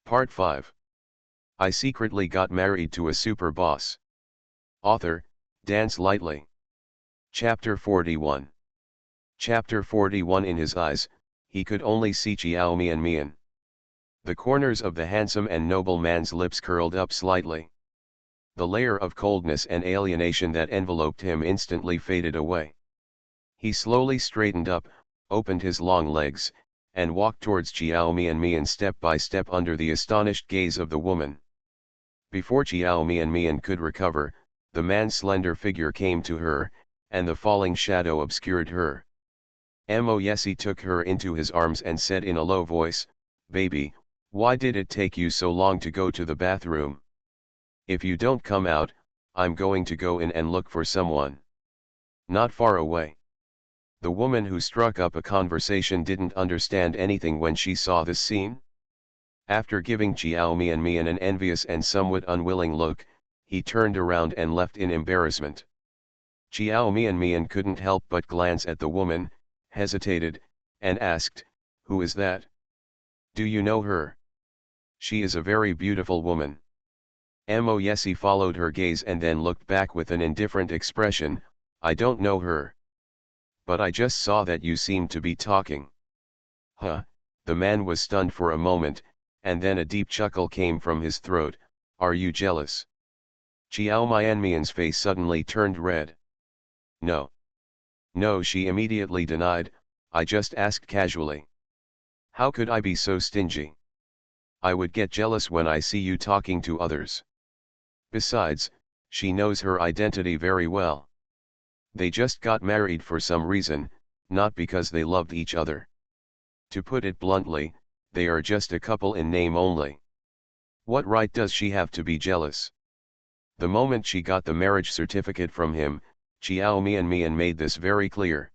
Part 5. I secretly got married to a super boss. Author, Dance Lightly. Chapter 41. Chapter 41. In his eyes, he could only see Chiao Mian Mian. The corners of the handsome and noble man's lips curled up slightly. The layer of coldness and alienation that enveloped him instantly faded away. He slowly straightened up, opened his long legs, and walked towards Chiao Mian Mian step by step under the astonished gaze of the woman. Before Chiao Mian Mian could recover, the man's slender figure came to her, and the falling shadow obscured her. Mo Yesi took her into his arms and said in a low voice, "Baby, why did it take you so long to go to the bathroom? If you don't come out, I'm going to go in and look for someone." Not far away. The woman who struck up a conversation didn't understand anything when she saw this scene. After giving Chiao Mian Mian an envious and somewhat unwilling look, he turned around and left in embarrassment. Chiao Mian Mian couldn't help but glance at the woman, hesitated, and asked, "Who is that? Do you know her? She is a very beautiful woman." Mo Yesi followed her gaze and then looked back with an indifferent expression. "I don't know her. But I just saw that you seemed to be talking." Huh, the man was stunned for a moment, and then a deep chuckle came from his throat. "Are you jealous?" Chiao Mian Mian's face suddenly turned red. "No. No," she immediately denied, "I just asked casually. How could I be so stingy? I would get jealous when I see you talking to others. Besides, she knows her identity very well. They just got married for some reason, not because they loved each other. To put it bluntly, they are just a couple in name only. What right does she have to be jealous?" The moment she got the marriage certificate from him, Chiao Mian Mian made this very clear.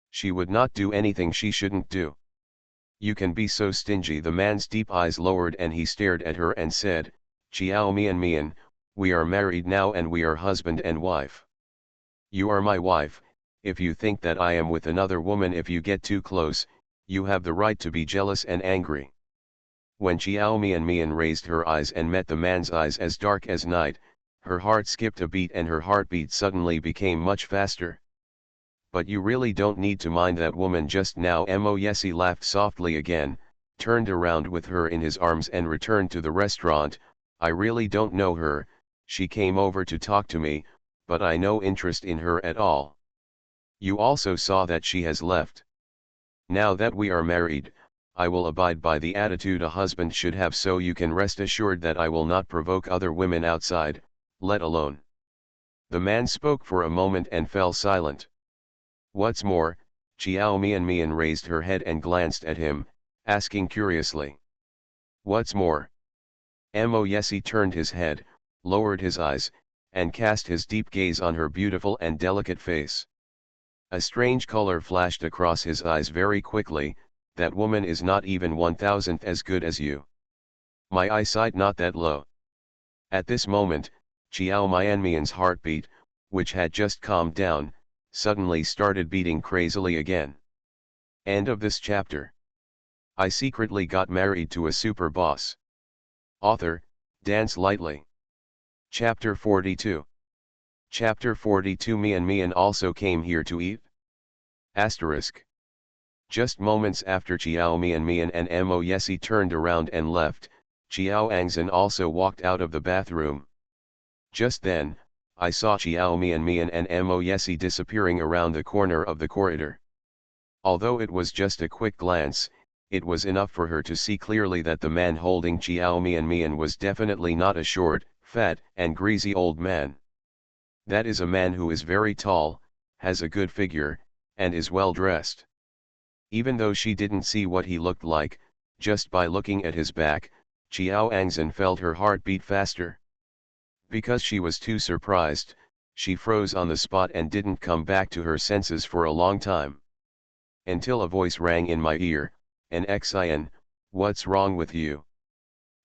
She would not do anything she shouldn't do. "You can be so stingy." The man's deep eyes lowered and he stared at her and said, "Chiao Mian Mian, we are married now and we are husband and wife. You are my wife. If you think that I am with another woman, if you get too close, you have the right to be jealous and angry." When Chiao Mian Mian raised her eyes and met the man's eyes as dark as night, her heart skipped a beat and her heartbeat suddenly became much faster. "But you really don't need to mind that woman just now." Mo Yesi laughed softly again, turned around with her in his arms and returned to the restaurant. "I really don't know her. She came over to talk to me, but I no interest in her at all. You also saw that she has left. Now that we are married, I will abide by the attitude a husband should have, so you can rest assured that I will not provoke other women outside, let alone." The man spoke for a moment and fell silent. "What's more?" Chiao Mian Mian raised her head and glanced at him, asking curiously. "What's more?" Mo Yesi turned his head, lowered his eyes, and cast his deep gaze on her beautiful and delicate face. A strange color flashed across his eyes very quickly. "That woman is not even 1,000th as good as you. My eyesight not that low." At this moment, Chiao Mian Mian's heartbeat, which had just calmed down, suddenly started beating crazily again. End of this chapter. I secretly got married to a super boss. Author, Dance Lightly. Chapter 42. Chapter 42. Mian Mian also came here to eat? Asterisk. Just moments after Chiao Mian Mian and Mo Yesi turned around and left, Chiao Angzan also walked out of the bathroom. Just then, I saw Chiao Mian Mian and Mo Yesi disappearing around the corner of the corridor. Although it was just a quick glance, it was enough for her to see clearly that the man holding Chiao Mian Mian was definitely not a short, fat, and greasy old man. That is a man who is very tall, has a good figure, and is well dressed. Even though she didn't see what he looked like, just by looking at his back, Chiao Angzan felt her heart beat faster. Because she was too surprised, she froze on the spot and didn't come back to her senses for a long time. Until a voice rang in my ear, "An Xin, what's wrong with you?"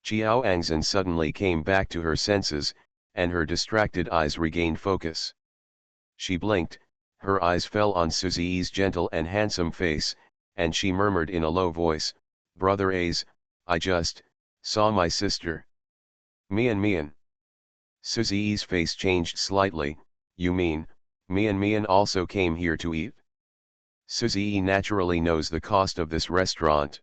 Chiao Angzan suddenly came back to her senses, and her distracted eyes regained focus. She blinked, her eyes fell on Susie's gentle and handsome face, and she murmured in a low voice, "Brother A's, I just Saw my sister. Mian. Suzi's face changed slightly. You mean, Mian also came here to eat? Suzi naturally knows the cost of this restaurant.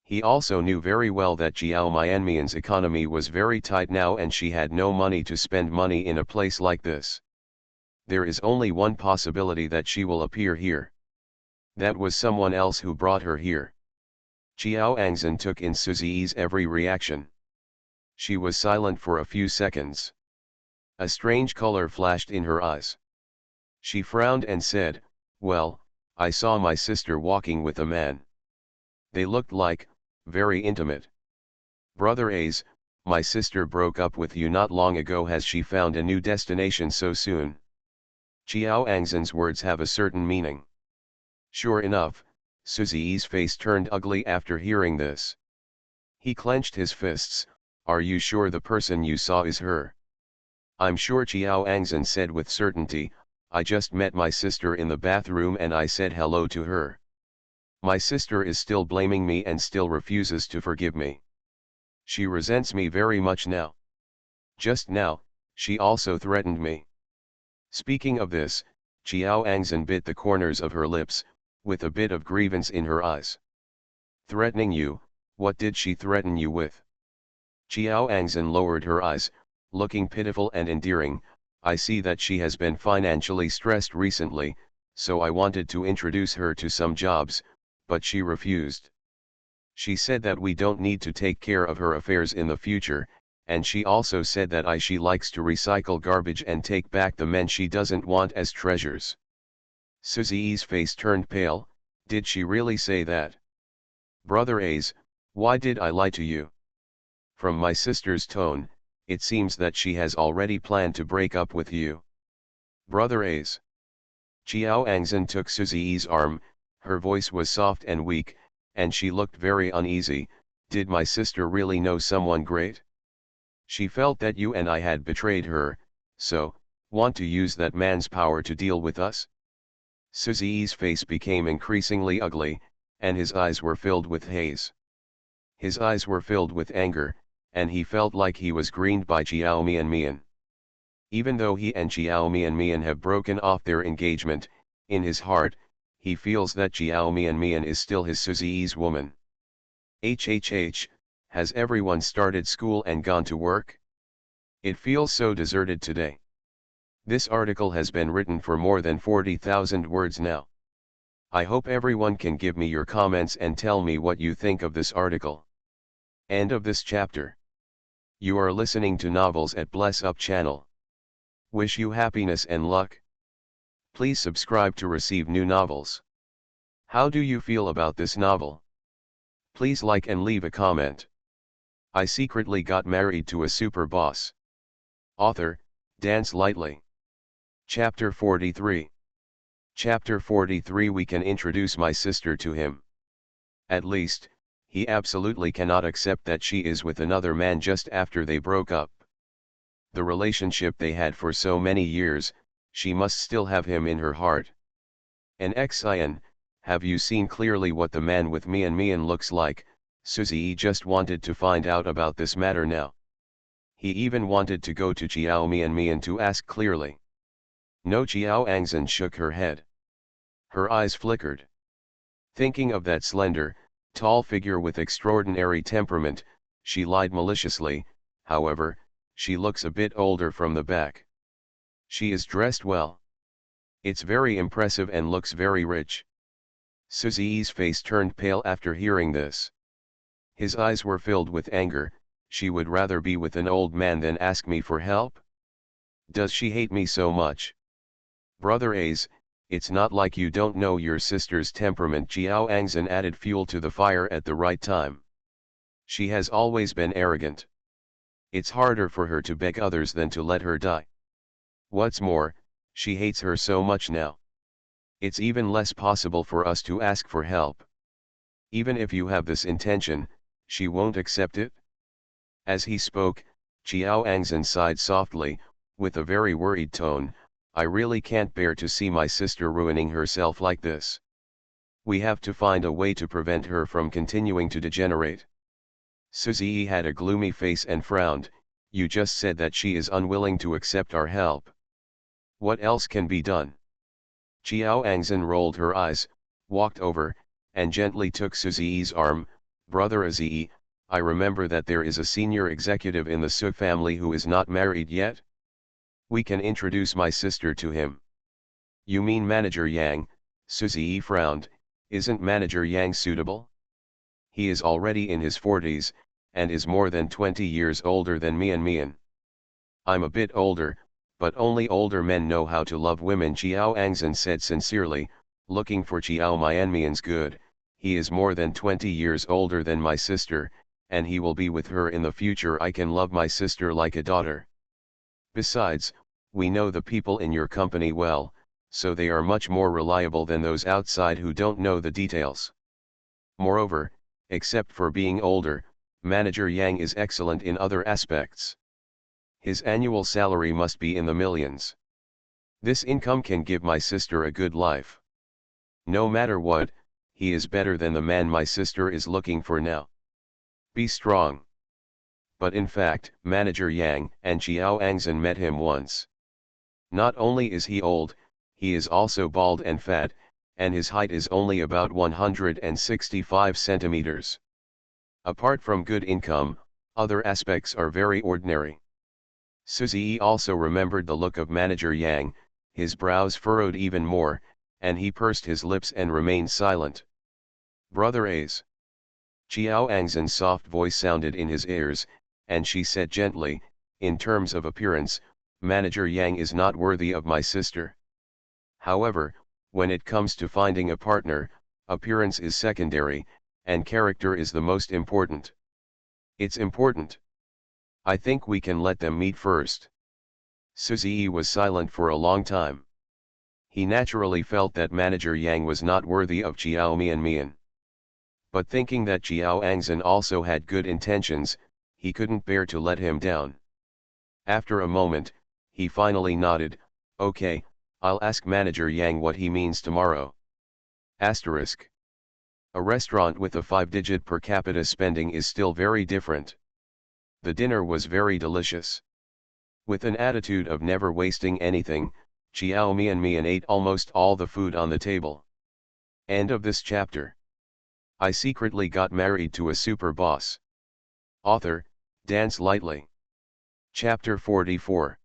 He also knew very well that Jiao Mian's economy was very tight now and she had no money to spend money in a place like this. There is only one possibility that she will appear here. That was someone else who brought her here. Jiao Angzhen took in Suzi's every reaction. She was silent for a few seconds. A strange color flashed in her eyes. She frowned and said, "Well, I saw my sister walking with a man. They looked like, very intimate. Brother A's, my sister broke up with you not long ago. Has she found a new destination so soon?" Jiao Angzhen's words have a certain meaning. Sure enough, Suzi's face turned ugly after hearing this. He clenched his fists. "Are you sure the person you saw is her?" "I'm sure," Jiao Angzhen said with certainty. "I just met my sister in the bathroom and I said hello to her. My sister is still blaming me and still refuses to forgive me. She resents me very much now. Just now, she also threatened me." Speaking of this, Jiao Angzhen bit the corners of her lips, with a bit of grievance in her eyes. "Threatening you? What did she threaten you with?" Jiao Angzhen lowered her eyes, looking pitiful and endearing. "I see that she has been financially stressed recently, so I wanted to introduce her to some jobs, but she refused. She said that we don't need to take care of her affairs in the future, and she also said that she likes to recycle garbage and take back the men she doesn't want as treasures." Suzi's face turned pale. "Did she really say that?" "Brother A's, why did I lie to you? From my sister's tone, it seems that she has already planned to break up with you." "Brother A's." Jiao Angzhen took Suzi's arm. Her voice was soft and weak, and she looked very uneasy. "Did my sister really know someone great? She felt that you and I had betrayed her, so, want to use that man's power to deal with us?" Suzi's face became increasingly ugly, and his eyes were filled with haze. His eyes were filled with anger, and he felt like he was greened by Jiao Mian. Even though he and Jiao Mian have broken off their engagement, in his heart, he feels that Jiao Mian is still his Suzi's woman. HHH, has everyone started school and gone to work? It feels so deserted today. This article has been written for more than 40,000 words now. I hope everyone can give me your comments and tell me what you think of this article. End of this chapter. You are listening to Novels at Bless Up channel. Wish you happiness and luck. Please subscribe to receive new novels. How do you feel about this novel? Please like and leave a comment. I secretly got married to a super boss. Author, Dance Lightly. Chapter 43. Chapter 43. We can introduce my sister to him. At least, he absolutely cannot accept that she is with another man just after they broke up. The relationship they had for so many years, she must still have him in her heart. An Xin, have you seen clearly what the man with Mian looks like? Suzi just wanted to find out about this matter now. He even wanted to go to Jiao Mian to ask clearly. No, Jiao Angzhen shook her head. Her eyes flickered. Thinking of that slender, tall figure with extraordinary temperament, she lied maliciously. However, she looks a bit older from the back. She is dressed well. It's very impressive and looks very rich. Suzi's face turned pale after hearing this. His eyes were filled with anger. She would rather be with an old man than ask me for help? Does she hate me so much? Brother A's, it's not like you don't know your sister's temperament. Jiao Angzhen added fuel to the fire at the right time. She has always been arrogant. It's harder for her to beg others than to let her die. What's more, she hates her so much now. It's even less possible for us to ask for help. Even if you have this intention, she won't accept it? As he spoke, Jiao Angzhen sighed softly, with a very worried tone. I really can't bear to see my sister ruining herself like this. We have to find a way to prevent her from continuing to degenerate. Suzy had a gloomy face and frowned. You just said that she is unwilling to accept our help. What else can be done? Chiao Angzhen rolled her eyes, walked over, and gently took Suzy's arm. Brother Aziyi, I remember that there is a senior executive in the Su family who is not married yet. We can introduce my sister to him. You mean Manager Yang? Suzy frowned. Isn't Manager Yang suitable? He is already in his 40s, and is more than 20 years older than Mian. I'm a bit older, but only older men know how to love women, Chiao Angzhen said sincerely, looking for Chiao Mian's good. He is more than 20 years older than my sister, and he will be with her in the future. I can love my sister like a daughter. Besides, we know the people in your company well, so they are much more reliable than those outside who don't know the details. Moreover, except for being older, Manager Yang is excellent in other aspects. His annual salary must be in the millions. This income can give my sister a good life. No matter what, he is better than the man my sister is looking for now. Be strong. But in fact, Manager Yang and Chiao Angzhen met him once. Not only is he old, he is also bald and fat, and his height is only about 165 centimeters. Apart from good income, other aspects are very ordinary. Suzy also remembered the look of Manager Yang. His brows furrowed even more, and he pursed his lips and remained silent. Brother A's. Chiao Angzhen's soft voice sounded in his ears, and she said gently, in terms of appearance, Manager Yang is not worthy of my sister. However, when it comes to finding a partner, appearance is secondary, and character is the most important. It's important. I think we can let them meet first. Suzy was silent for a long time. He naturally felt that Manager Yang was not worthy of Chiao Mian. But thinking that Chiao Angzhen also had good intentions, he couldn't bear to let him down. After a moment, he finally nodded, okay, I'll ask Manager Yang what he means tomorrow. Asterisk. A restaurant with a 5-digit per capita spending is still very different. The dinner was very delicious. With an attitude of never wasting anything, Chiao Mian ate almost all the food on the table. End of this chapter. I secretly got married to a super boss. Author, Dance Lightly. Chapter 44.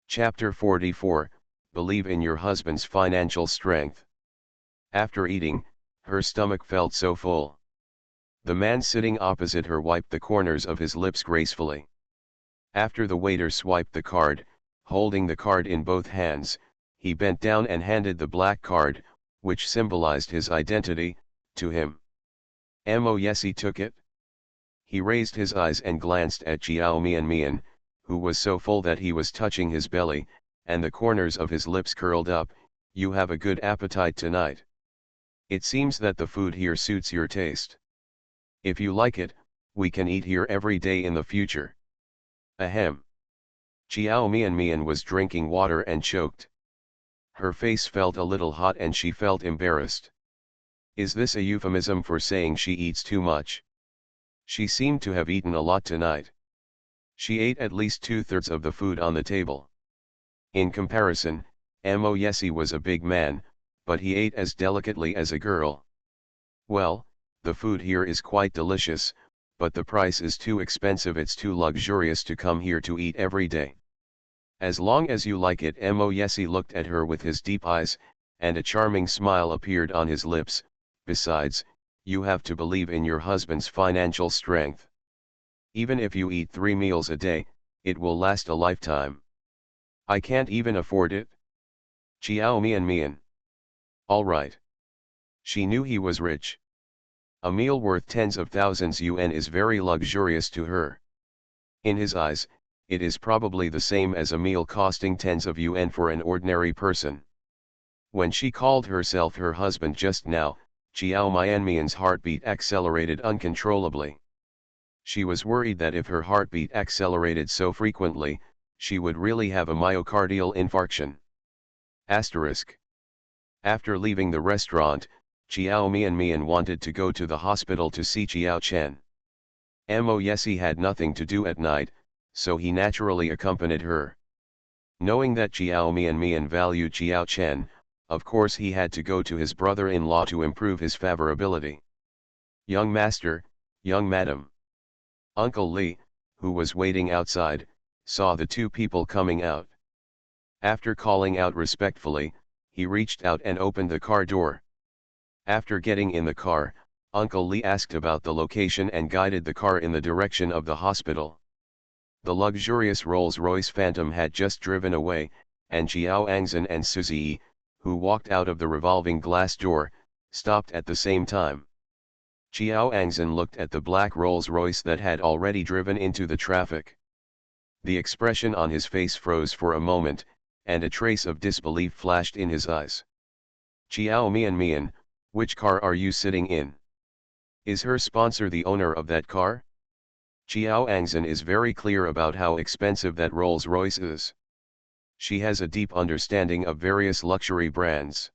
Chapter 44, Believe in your husband's financial strength. After eating, her stomach felt so full. The man sitting opposite her wiped the corners of his lips gracefully. After the waiter swiped the card, holding the card in both hands, he bent down and handed the black card, which symbolized his identity, to him. Mo Yesi took it. He raised his eyes and glanced at Chiao Mian, who was so full that he was touching his belly, and the corners of his lips curled up. You have a good appetite tonight. It seems that the food here suits your taste. If you like it, we can eat here every day in the future. Ahem. Chiao Mian was drinking water and choked. Her face felt a little hot and she felt embarrassed. Is this a euphemism for saying she eats too much? She seemed to have eaten a lot tonight. She ate at least 2/3 of the food on the table. In comparison, Mo Yesi was a big man, but he ate as delicately as a girl. Well, the food here is quite delicious, but the price is too expensive. It's too luxurious to come here to eat every day. As long as you like it. Mo Yesi looked at her with his deep eyes, and a charming smile appeared on his lips. Besides, you have to believe in your husband's financial strength. Even if you eat 3 meals a day, it will last a lifetime. I can't even afford it. Chiao Mian. All right. She knew he was rich. A meal worth tens of thousands yuan is very luxurious to her. In his eyes, it is probably the same as a meal costing tens of yuan for an ordinary person. When she called herself her husband just now, Chiao Mian's heartbeat accelerated uncontrollably. She was worried that if her heartbeat accelerated so frequently, she would really have a myocardial infarction. Asterisk. After leaving the restaurant, Chiao Mian wanted to go to the hospital to see Chiao Chen. Mo Yesi had nothing to do at night, so he naturally accompanied her. Knowing that Chiao Mian valued Chiao Chen, of course he had to go to his brother-in-law to improve his favorability. Young master, young madam. Uncle Li, who was waiting outside, saw the two people coming out. After calling out respectfully, he reached out and opened the car door. After getting in the car, Uncle Li asked about the location and guided the car in the direction of the hospital. The luxurious Rolls-Royce Phantom had just driven away, and Xiao Angzhen and Suzy, who walked out of the revolving glass door, stopped at the same time. Xiao Angzhen looked at the black Rolls-Royce that had already driven into the traffic. The expression on his face froze for a moment, and a trace of disbelief flashed in his eyes. Chiao Mian, which car are you sitting in? Is her sponsor the owner of that car? Xiao Angzhen is very clear about how expensive that Rolls-Royce is. She has a deep understanding of various luxury brands.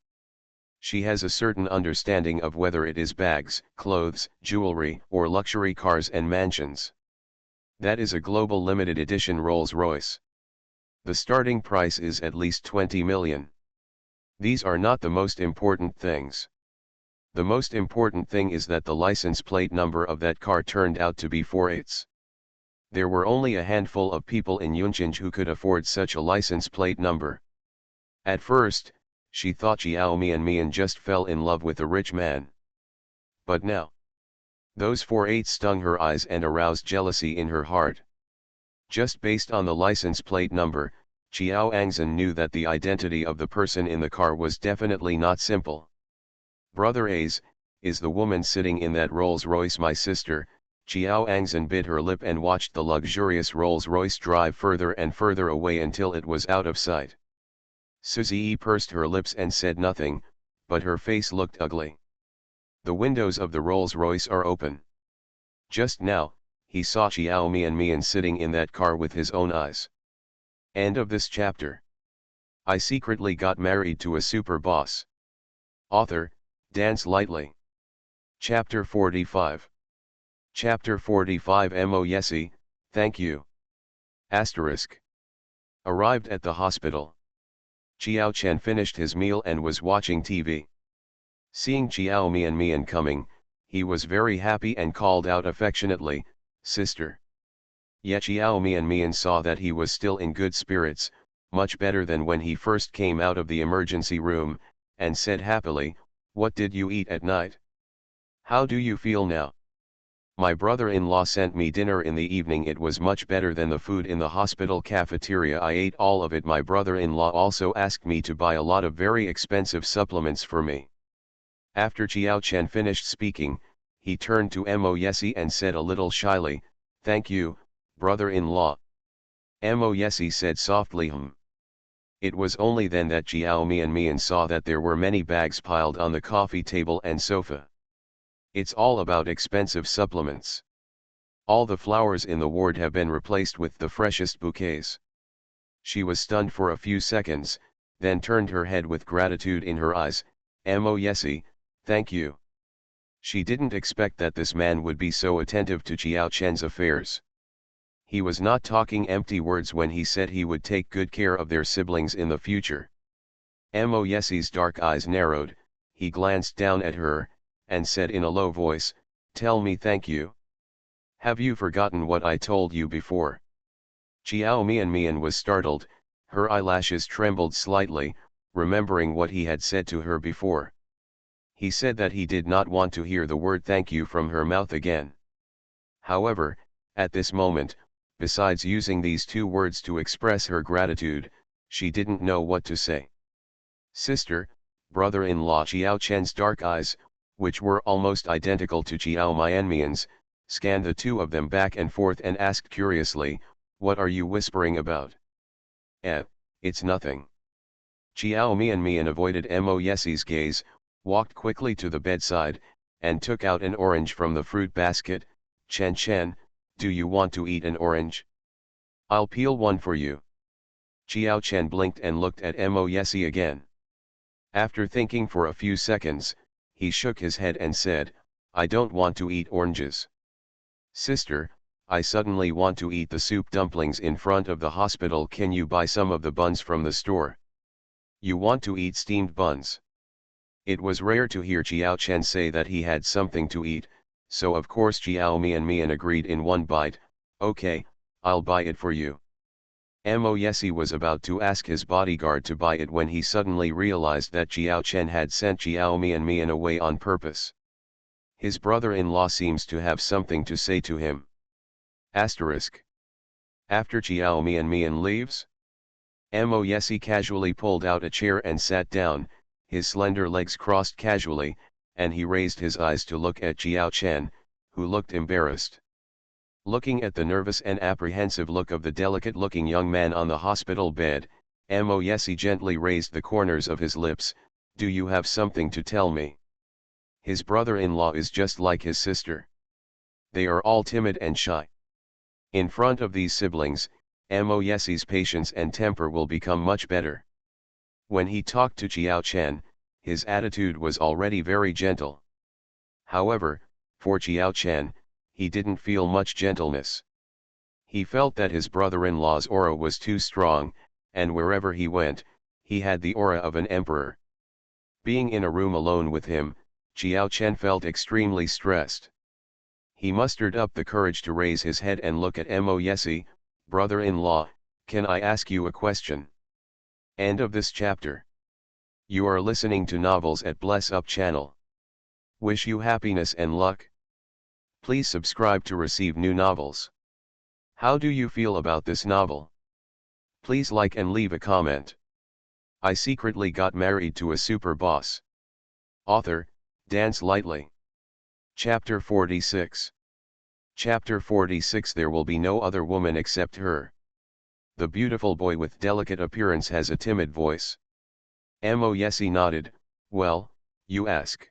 She has a certain understanding of whether it is bags, clothes, jewelry, or luxury cars and mansions. That is a global limited edition Rolls-Royce. The starting price is at least 20 million. These are not the most important things. The most important thing is that the license plate number of that car turned out to be 48. There were only a handful of people in Yunchinj who could afford such a license plate number. At first, she thought Xiao Mian just fell in love with a rich man. But now, those 48 stung her eyes and aroused jealousy in her heart. Just based on the license plate number, Xiao Angzhen knew that the identity of the person in the car was definitely not simple. Brother A's, is the woman sitting in that Rolls-Royce my sister? Xiao Angzhen bit her lip and watched the luxurious Rolls-Royce drive further and further away until it was out of sight. Suzy pursed her lips and said nothing, but her face looked ugly. The windows of the Rolls-Royce are open. Just now, he saw Xiao Mian sitting in that car with his own eyes. End of this chapter. I secretly got married to a super boss. Author, Dance Lightly. Chapter 45. Chapter 45 Mo Yesi, thank you. Asterisk. Arrived at the hospital. Chiao Chen finished his meal and was watching TV. Seeing Chiao Mian coming, he was very happy and called out affectionately, "Sister." Yet Chiao Mian saw that he was still in good spirits, much better than when he first came out of the emergency room, and said happily, "What did you eat at night? How do you feel now?" "My brother-in-law sent me dinner in the evening. It was much better than the food in the hospital cafeteria. I ate all of it. My brother-in-law also asked me to buy a lot of very expensive supplements for me." After Chiao Chen finished speaking, he turned to Mo Yesi and said a little shyly, "Thank you, brother-in-law." Mo Yesi said softly, "Hmm." It was only then that Chiao Mian saw that there were many bags piled on the coffee table and sofa. "It's all about expensive supplements. All the flowers in the ward have been replaced with the freshest bouquets." She was stunned for a few seconds, then turned her head with gratitude in her eyes. "Mo Yesi, thank you." She didn't expect that this man would be so attentive to Chiao Chen's affairs. He was not talking empty words when he said he would take good care of their siblings in the future. Mo Yesi's dark eyes narrowed, he glanced down at her, and said in a low voice, "Tell me thank you. Have you forgotten what I told you before?" Chiao Mian was startled, her eyelashes trembled slightly, remembering what he had said to her before. He said that he did not want to hear the word thank you from her mouth again. However, at this moment, besides using these two words to express her gratitude, she didn't know what to say. "Sister, brother-in-law." Chiao Chen's dark eyes, which were almost identical to Chiao Mian's, scanned the two of them back and forth and asked curiously, "What are you whispering about?" It's nothing." Chiao Mian avoided Mo Yesi's gaze, walked quickly to the bedside, and took out an orange from the fruit basket. Chen, do you want to eat an orange? I'll peel one for you." Chiao Chen blinked and looked at Mo Yesi again. After thinking for a few seconds, he shook his head and said, "I don't want to eat oranges." Sister, I suddenly want to eat the soup dumplings in front of the hospital. Can you buy some of the buns from the store? You want to eat steamed buns? It was rare to hear Jiao Chen say that he had something to eat, so of course Jiao Mian agreed in one bite. Okay, I'll buy it for you. Mo Yesi was about to ask his bodyguard to buy it when he suddenly realized that Jiao Chen had sent Jiao Mian away on purpose. His brother-in-law seems to have something to say to him. Asterisk. After Jiao Mian leaves? Mo Yesi casually pulled out a chair and sat down, his slender legs crossed casually, and he raised his eyes to look at Jiao Chen, who looked embarrassed. Looking at the nervous and apprehensive look of the delicate-looking young man on the hospital bed, Mo Yesi gently raised the corners of his lips. Do you have something to tell me? His brother-in-law is just like his sister. They are all timid and shy. In front of these siblings, Mo Yesi's patience and temper will become much better. When he talked to Jiao Chen, his attitude was already very gentle. However, for Jiao Chen, he didn't feel much gentleness. He felt that his brother-in-law's aura was too strong, and wherever he went, he had the aura of an emperor. Being in a room alone with him, Jiao Chen felt extremely stressed. He mustered up the courage to raise his head and look at Mo Yesi. Brother-in-law, can I ask you a question? End of this chapter. You are listening to Novels at Bless Up channel. Wish you happiness and luck. Please subscribe to receive new novels. How do you feel about this novel? Please like and leave a comment. I secretly got married to a super boss. Author, Dance Lightly. Chapter 46. Chapter 46. There will be no other woman except her. The beautiful boy with delicate appearance has a timid voice. Mo Yesi nodded. Well, you ask.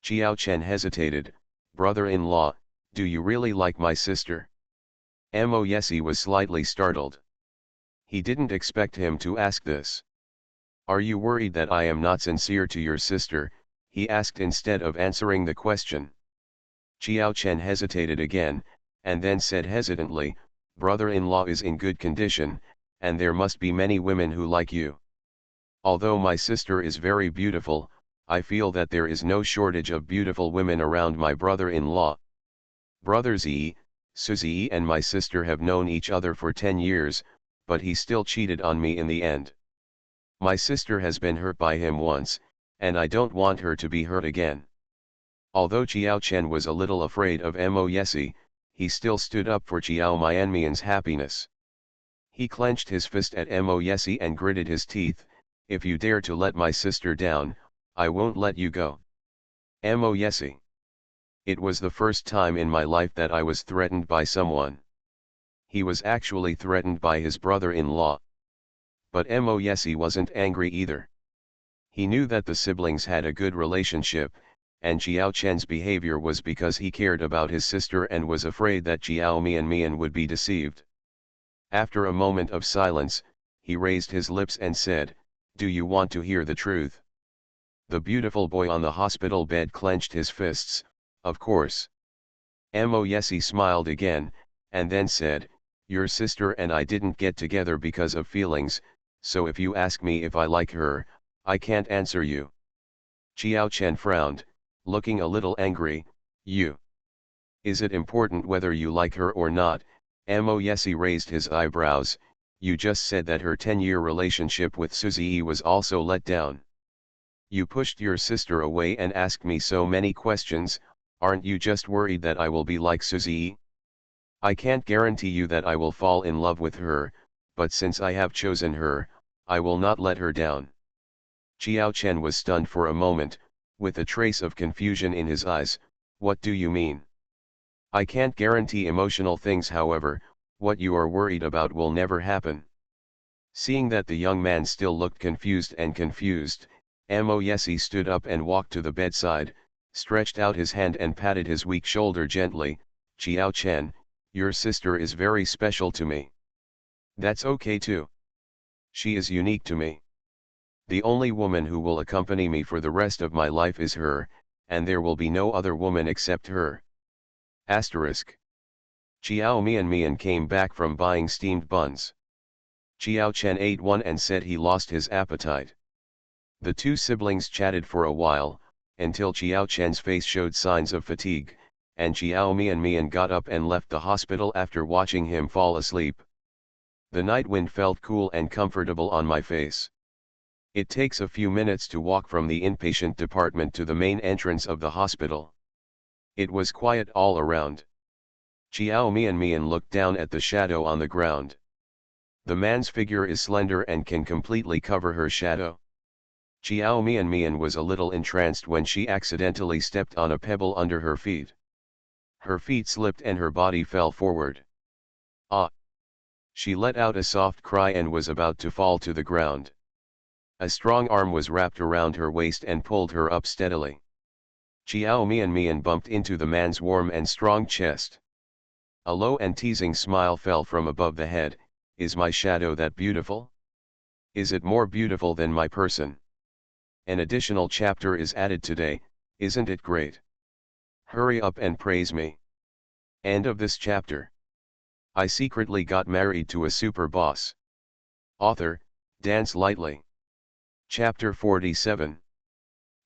Jiao Chen hesitated. Brother-in-law, do you really like my sister? Mo Yesi was slightly startled. He didn't expect him to ask this. Are you worried that I am not sincere to your sister? He asked instead of answering the question. Jiao Chen hesitated again, and then said hesitantly, brother-in-law is in good condition, and there must be many women who like you. Although my sister is very beautiful, I feel that there is no shortage of beautiful women around my brother-in-law. Brother Zi, Suzy and my sister have known each other for 10 years, but he still cheated on me in the end. My sister has been hurt by him once, and I don't want her to be hurt again. Although Jiao Chen was a little afraid of Mo Yesi, he still stood up for Jiao Mianmian's happiness. He clenched his fist at Mo Yesi and gritted his teeth. If you dare to let my sister down, I won't let you go. Mo Yesi. It was the first time in my life that I was threatened by someone. He was actually threatened by his brother-in-law. But Mo Yesi wasn't angry either. He knew that the siblings had a good relationship, and Jiao Chen's behavior was because he cared about his sister and was afraid that Jiao Mian would be deceived. After a moment of silence, he raised his lips and said, do you want to hear the truth? The beautiful boy on the hospital bed clenched his fists. Of course. Mo Yesi smiled again, and then said, your sister and I didn't get together because of feelings, so if you ask me if I like her, I can't answer you. Jiao Chen frowned, looking a little angry. You. Is it important whether you like her or not? Mo Yesi raised his eyebrows. You just said that her 10-year relationship with Suzy was also let down. You pushed your sister away and asked me so many questions. Aren't you just worried that I will be like Suzy? I can't guarantee you that I will fall in love with her, but since I have chosen her, I will not let her down. Jiao Chen was stunned for a moment, with a trace of confusion in his eyes. What do you mean? I can't guarantee emotional things, however, what you are worried about will never happen. Seeing that the young man still looked confused, Mo Yesi stood up and walked to the bedside, stretched out his hand and patted his weak shoulder gently. Jiao Chen, your sister is very special to me. That's okay too. She is unique to me. The only woman who will accompany me for the rest of my life is her, and there will be no other woman except her. Asterisk. Chiao Mian came back from buying steamed buns. Chiao Chen ate one and said he lost his appetite. The two siblings chatted for a while, until Chiao Chen's face showed signs of fatigue, and Chiao Mian got up and left the hospital after watching him fall asleep. The night wind felt cool and comfortable on my face. It takes a few minutes to walk from the inpatient department to the main entrance of the hospital. It was quiet all around. Chiao Mian looked down at the shadow on the ground. The man's figure is slender and can completely cover her shadow. Chiao Mian was a little entranced when she accidentally stepped on a pebble under her feet. Her feet slipped and her body fell forward. Ah! She let out a soft cry and was about to fall to the ground. A strong arm was wrapped around her waist and pulled her up steadily. Chiao Mian bumped into the man's warm and strong chest. A low and teasing smile fell from above the head. Is my shadow that beautiful? Is it more beautiful than my person? An additional chapter is added today, isn't it great? Hurry up and praise me. End of this chapter. I secretly got married to a super boss. Author, Dance Lightly. Chapter 47.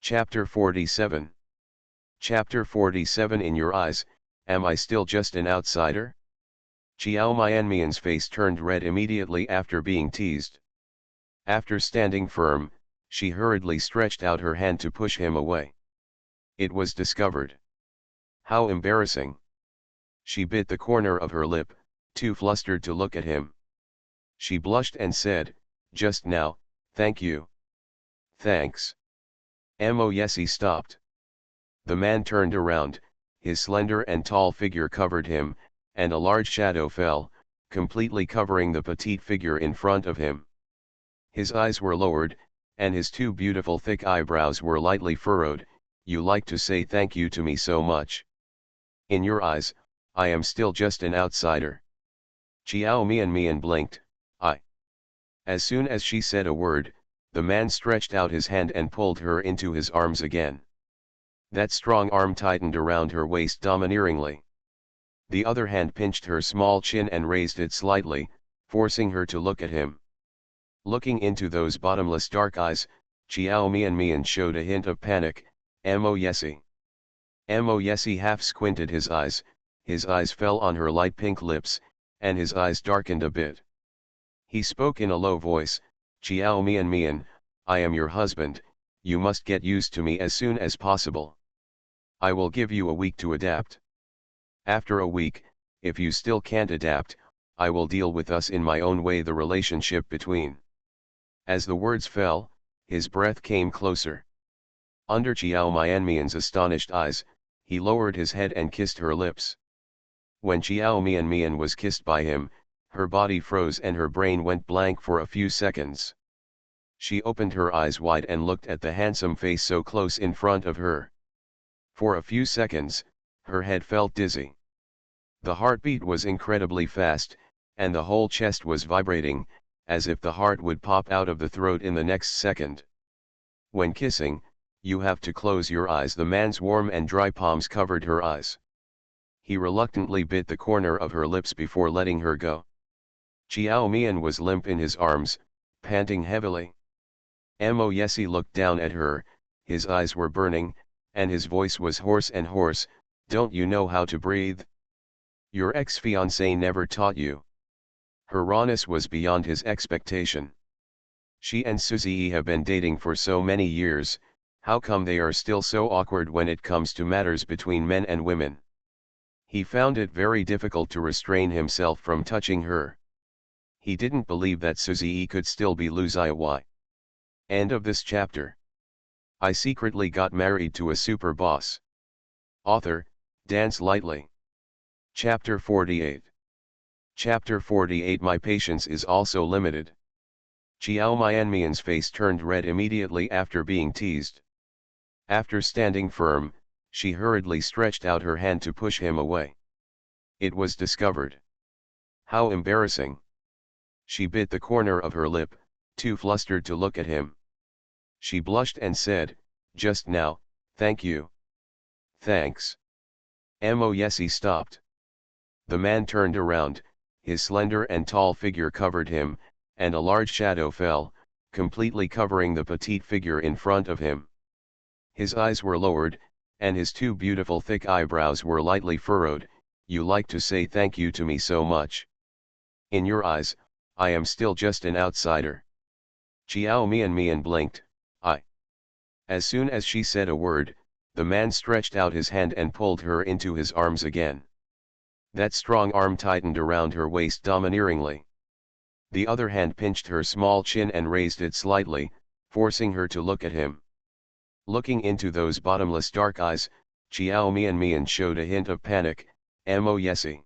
Chapter 47. Chapter 47. In your eyes, am I still just an outsider? Chiao Mian's face turned red immediately after being teased. After standing firm, she hurriedly stretched out her hand to push him away. It was discovered. How embarrassing. She bit the corner of her lip, too flustered to look at him. She blushed and said, "Just now, thank you." "Thanks." Yes, he stopped. The man turned around, his slender and tall figure covered him, and a large shadow fell, completely covering the petite figure in front of him. His eyes were lowered, and his two beautiful thick eyebrows were lightly furrowed. "You like to say thank you to me so much. In your eyes, I am still just an outsider." Chiao Mian blinked. "I." As soon as she said a word, the man stretched out his hand and pulled her into his arms again. That strong arm tightened around her waist domineeringly. The other hand pinched her small chin and raised it slightly, forcing her to look at him. Looking into those bottomless dark eyes, Chiao Mian showed a hint of panic. Yes. Yes, he half squinted his eyes fell on her light pink lips, and his eyes darkened a bit. He spoke in a low voice, "Chiao Mian, I am your husband, you must get used to me as soon as possible. I will give you a week to adapt. After a week, if you still can't adapt, I will deal with us in my own way, the relationship between." As the words fell, his breath came closer. Under Chiao Mian's astonished eyes, he lowered his head and kissed her lips. When Chiao Mian was kissed by him, her body froze and her brain went blank for a few seconds. She opened her eyes wide and looked at the handsome face so close in front of her. For a few seconds, her head felt dizzy. The heartbeat was incredibly fast, and the whole chest was vibrating, as if the heart would pop out of the throat in the next second. When kissing, you have to close your eyes. The man's warm and dry palms covered her eyes. He reluctantly bit the corner of her lips before letting her go. Chiao Mian was limp in his arms, panting heavily. Yes, he looked down at her, his eyes were burning, and his voice was hoarse. "Don't you know how to breathe? Your ex-fiancée never taught you." Her rawness was beyond his expectation. She and Suzy have been dating for so many years, how come they are still so awkward when it comes to matters between men and women? He found it very difficult to restrain himself from touching her. He didn't believe that Suzy could still be Luziy. End of this chapter. I secretly got married to a super boss. Author, Dance Lightly. Chapter 48. Chapter 48. My patience is also limited. Chiao Mian's face turned red immediately after being teased. After standing firm, she hurriedly stretched out her hand to push him away. It was discovered. How embarrassing. She bit the corner of her lip, too flustered to look at him. She blushed and said, "Just now, thank you." "Thanks." Yes, he stopped. The man turned around, his slender and tall figure covered him, and a large shadow fell, completely covering the petite figure in front of him. His eyes were lowered, and his two beautiful thick eyebrows were lightly furrowed. You like to say thank you to me so much. In your eyes, I am still just an outsider. Chiao Mian blinked. I. As soon as she said a word, the man stretched out his hand and pulled her into his arms again. That strong arm tightened around her waist domineeringly. The other hand pinched her small chin and raised it slightly, forcing her to look at him. Looking into those bottomless dark eyes, Chiao Mian showed a hint of panic. Mo Yesi.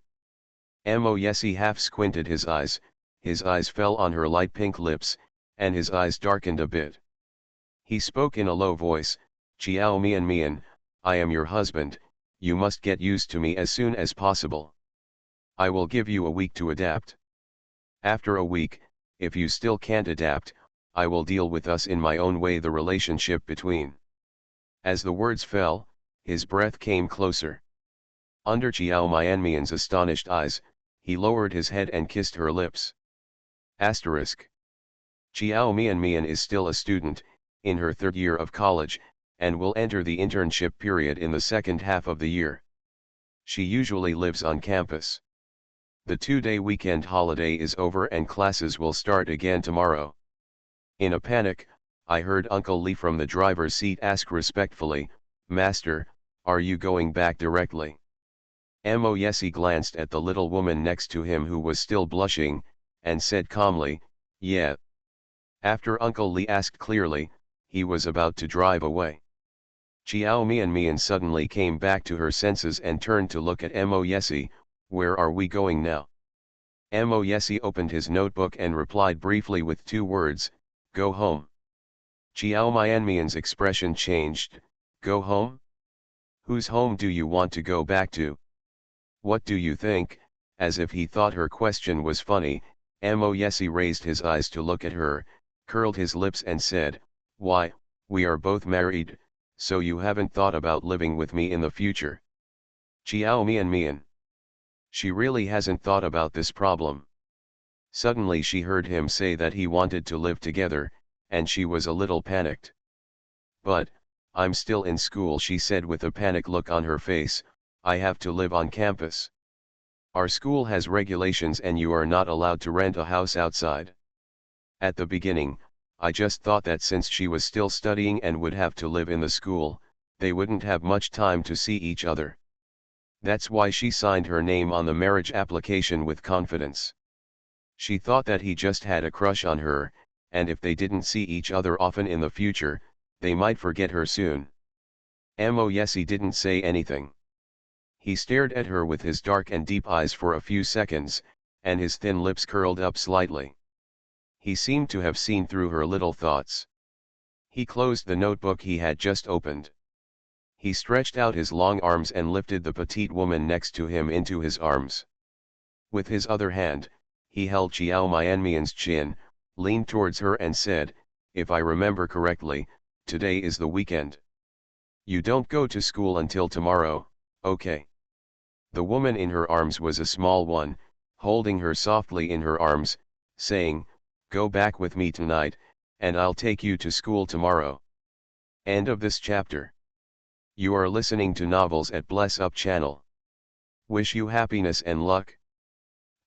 Mo Yesi half squinted his eyes fell on her light pink lips, and his eyes darkened a bit. He spoke in a low voice, Chiao Mian, I am your husband, you must get used to me as soon as possible. I will give you a week to adapt. After a week, if you still can't adapt, I will deal with us in my own way, the relationship between. As the words fell, his breath came closer. Under Chiao Mian's astonished eyes, he lowered his head and kissed her lips. Asterisk. Chiao Mian is still a student, in her third year of college, and will enter the internship period in the second half of the year. She usually lives on campus. The 2-day weekend holiday is over and classes will start again tomorrow. In a panic, I heard Uncle Lee from the driver's seat ask respectfully, Master, are you going back directly? Mo Yesi glanced at the little woman next to him who was still blushing, and said calmly, yeah. After Uncle Lee asked clearly, he was about to drive away. Chiao Mian suddenly came back to her senses and turned to look at Mo Yesi. Where are we going now? Mo Yesi opened his notebook and replied briefly with 2 words, go home. Chiao Mian's expression changed, go home? Whose home do you want to go back to? What do you think? As if he thought her question was funny, Mo Yesi raised his eyes to look at her, curled his lips and said, why, we are both married, so you haven't thought about living with me in the future? Chiao Mian. She really hasn't thought about this problem. Suddenly she heard him say that he wanted to live together, and she was a little panicked. But, I'm still in school, she said with a panic look on her face, I have to live on campus. Our school has regulations and you are not allowed to rent a house outside. At the beginning, I just thought that since she was still studying and would have to live in the school, they wouldn't have much time to see each other. That's why she signed her name on the marriage application with confidence. She thought that he just had a crush on her, and if they didn't see each other often in the future, they might forget her soon. Mo Yesi didn't say anything. He stared at her with his dark and deep eyes for a few seconds, and his thin lips curled up slightly. He seemed to have seen through her little thoughts. He closed the notebook he had just opened. He stretched out his long arms and lifted the petite woman next to him into his arms. With his other hand, he held Chiao Mian's chin, leaned towards her and said, if I remember correctly, today is the weekend. You don't go to school until tomorrow, okay? The woman in her arms was a small one, holding her softly in her arms, saying, go back with me tonight, and I'll take you to school tomorrow. End of this chapter. You are listening to Novels at Bless Up channel. Wish you happiness and luck.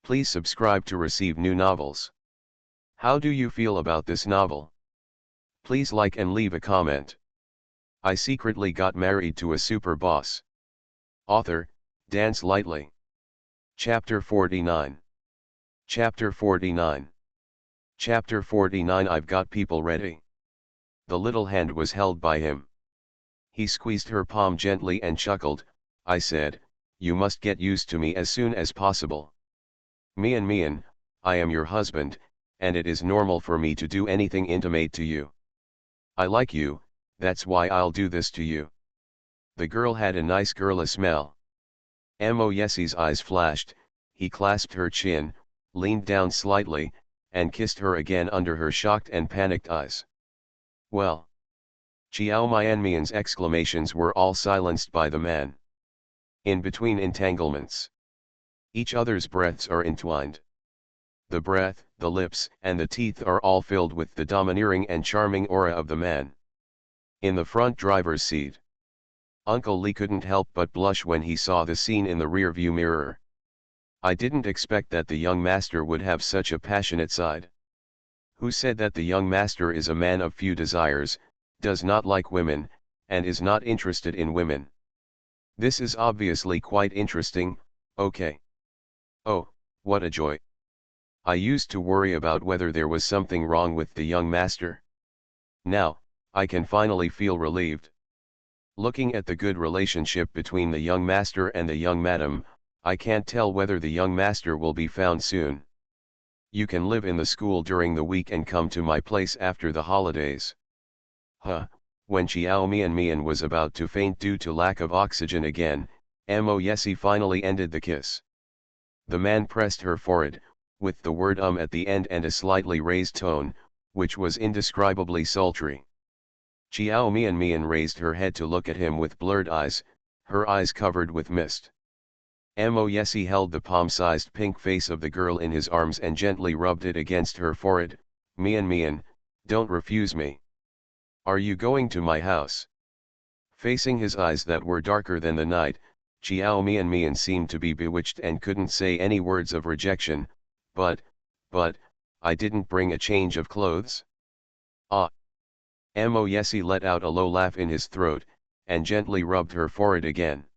Please subscribe to receive new novels. How do you feel about this novel? Please like and leave a comment. I secretly got married to a super boss. Author, Dance Lightly. Chapter 49. Chapter 49. Chapter 49. I've got people ready. The little hand was held by him. He squeezed her palm gently and chuckled, I said, you must get used to me as soon as possible. Mian, I am your husband, and it is normal for me to do anything intimate to you. I like you, that's why I'll do this to you. The girl had a nice girly smell. Mo Yesi's eyes flashed, he clasped her chin, leaned down slightly, and kissed her again under her shocked and panicked eyes. Well. Chiao Mian's exclamations were all silenced by the man. In between entanglements. Each other's breaths are entwined. The breath, the lips, and the teeth are all filled with the domineering and charming aura of the man. In the front driver's seat, Uncle Lee couldn't help but blush when he saw the scene in the rearview mirror. I didn't expect that the young master would have such a passionate side. Who said that the young master is a man of few desires, does not like women, and is not interested in women? This is obviously quite interesting, okay. Oh, what a joy. I used to worry about whether there was something wrong with the young master. Now, I can finally feel relieved. Looking at the good relationship between the young master and the young madam, I can't tell whether the young master will be found soon. You can live in the school during the week and come to my place after the holidays. Huh, when Chiao Mian was about to faint due to lack of oxygen again, Mo Yesi finally ended the kiss. The man pressed her forehead, with the word at the end and a slightly raised tone, which was indescribably sultry. Chiao Mian raised her head to look at him with blurred eyes, her eyes covered with mist. Mo Yesi held the palm-sized pink face of the girl in his arms and gently rubbed it against her forehead. Mian, don't refuse me. Are you going to my house? Facing his eyes that were darker than the night, Chiao Mian seemed to be bewitched and couldn't say any words of rejection, but, I didn't bring a change of clothes? Ah. Mo Yesi let out a low laugh in his throat, and gently rubbed her forehead again.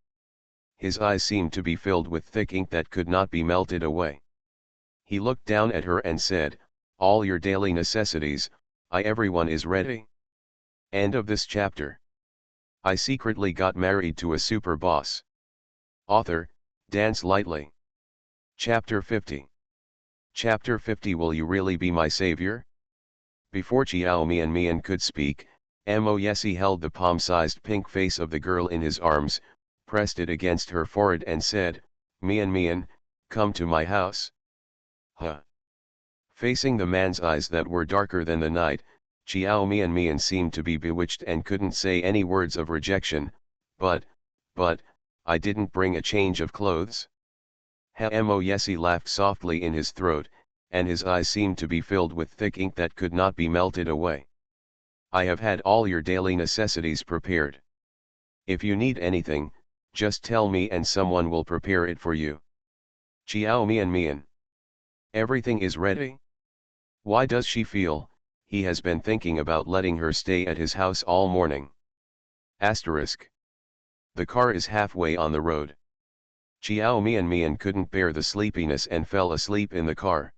His eyes seemed to be filled with thick ink that could not be melted away. He looked down at her and said, all your daily necessities, everyone is ready. End of this chapter. I secretly got married to a super boss. Author, Dance Lightly. Chapter 50. Chapter 50. Will you really be my savior? Before Chiao Mian could speak, Mo Yesi held the palm-sized pink face of the girl in his arms, pressed it against her forehead and said, Mian, come to my house. Huh. Facing the man's eyes that were darker than the night, Chiao Mian seemed to be bewitched and couldn't say any words of rejection, but, I didn't bring a change of clothes? Mo Yesi laughed softly in his throat, and his eyes seemed to be filled with thick ink that could not be melted away. I have had all your daily necessities prepared. If you need anything, just tell me and someone will prepare it for you. Chiao Mian. Everything is ready? Why does she feel, he has been thinking about letting her stay at his house all morning? Asterisk. The car is halfway on the road. Chiao Mian couldn't bear the sleepiness and fell asleep in the car.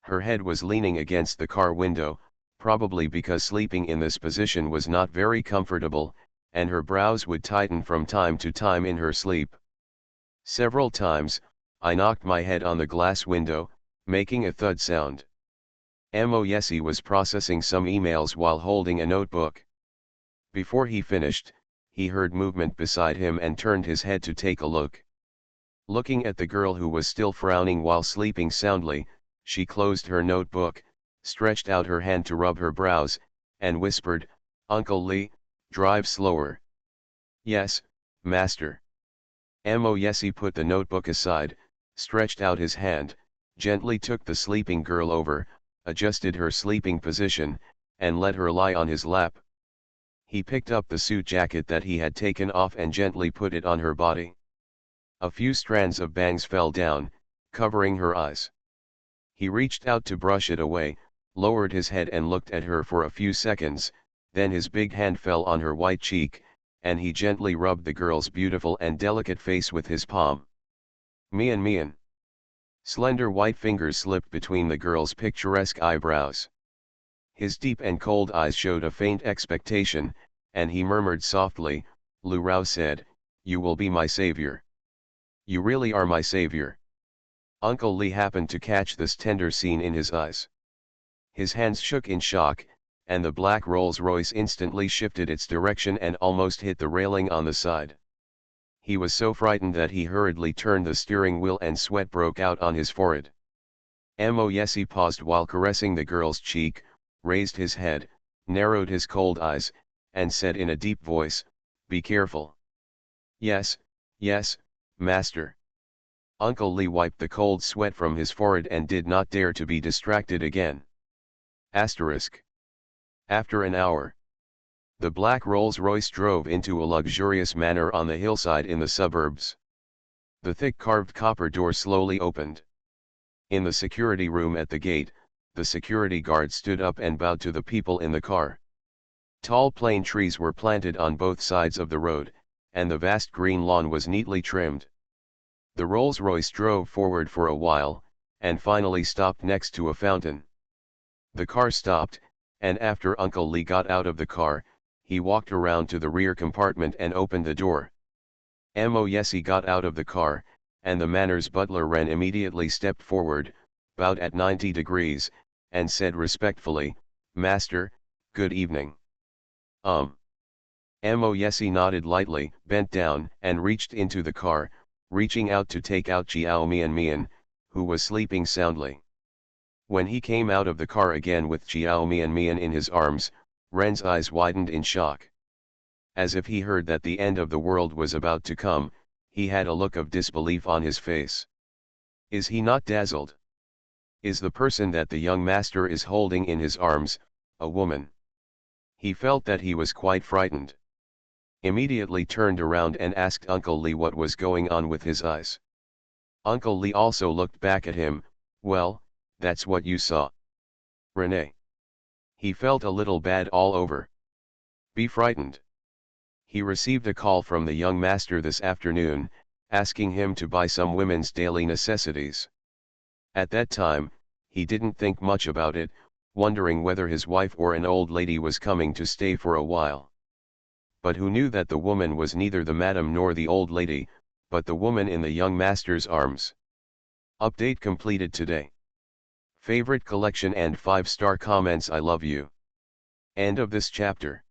Her head was leaning against the car window, probably because sleeping in this position was not very comfortable, and her brows would tighten from time to time in her sleep. Several times, I knocked my head on the glass window, making a thud sound. Mo Yesi was processing some emails while holding a notebook. Before he finished, he heard movement beside him and turned his head to take a look. Looking at the girl who was still frowning while sleeping soundly, she closed her notebook, stretched out her hand to rub her brows, and whispered, Uncle Lee, drive slower. Yes, master. Mo Yesi put the notebook aside, stretched out his hand, gently took the sleeping girl over, adjusted her sleeping position, and let her lie on his lap. He picked up the suit jacket that he had taken off and gently put it on her body. A few strands of bangs fell down, covering her eyes. He reached out to brush it away, lowered his head and looked at her for a few seconds, then his big hand fell on her white cheek, and he gently rubbed the girl's beautiful and delicate face with his palm. Mian. Slender white fingers slipped between the girl's picturesque eyebrows. His deep and cold eyes showed a faint expectation, and he murmured softly, Lu Rao said, you will be my savior. You really are my savior. Uncle Lee happened to catch this tender scene in his eyes. His hands shook in shock, and the black Rolls-Royce instantly shifted its direction and almost hit the railing on the side. He was so frightened that he hurriedly turned the steering wheel and sweat broke out on his forehead. Mo Yesi paused while caressing the girl's cheek, raised his head, narrowed his cold eyes, and said in a deep voice, be careful. Yes, master. Uncle Lee wiped the cold sweat from his forehead and did not dare to be distracted again. Asterisk. After an hour, the black Rolls-Royce drove into a luxurious manor on the hillside in the suburbs. The thick carved copper door slowly opened. In the security room at the gate, the security guard stood up and bowed to the people in the car. Tall plane trees were planted on both sides of the road, and the vast green lawn was neatly trimmed. The Rolls-Royce drove forward for a while, and finally stopped next to a fountain. The car stopped, and after Uncle Lee got out of the car, he walked around to the rear compartment and opened the door. Yessie got out of the car, and the manor's butler Wren immediately stepped forward, bowed at 90 degrees, and said respectfully, "Master, good evening." Yessie nodded lightly, bent down, and reached into the car, reaching out to take out Chiao Mian, who was sleeping soundly. When he came out of the car again with Chiao Mian in his arms, Wren's eyes widened in shock. As if he heard that the end of the world was about to come, he had a look of disbelief on his face. Is he not dazzled? Is the person that the young master is holding in his arms, a woman? He felt that he was quite frightened. Immediately turned around and asked Uncle Lee what was going on with his eyes. Uncle Lee also looked back at him. "Well, that's what you saw, Renee." He felt a little bad all over. Be frightened. He received a call from the young master this afternoon, asking him to buy some women's daily necessities. At that time, he didn't think much about it, wondering whether his wife or an old lady was coming to stay for a while. But who knew that the woman was neither the madam nor the old lady, but the woman in the young master's arms. Update completed today. Favorite collection and 5-star comments. I love you. End of this chapter.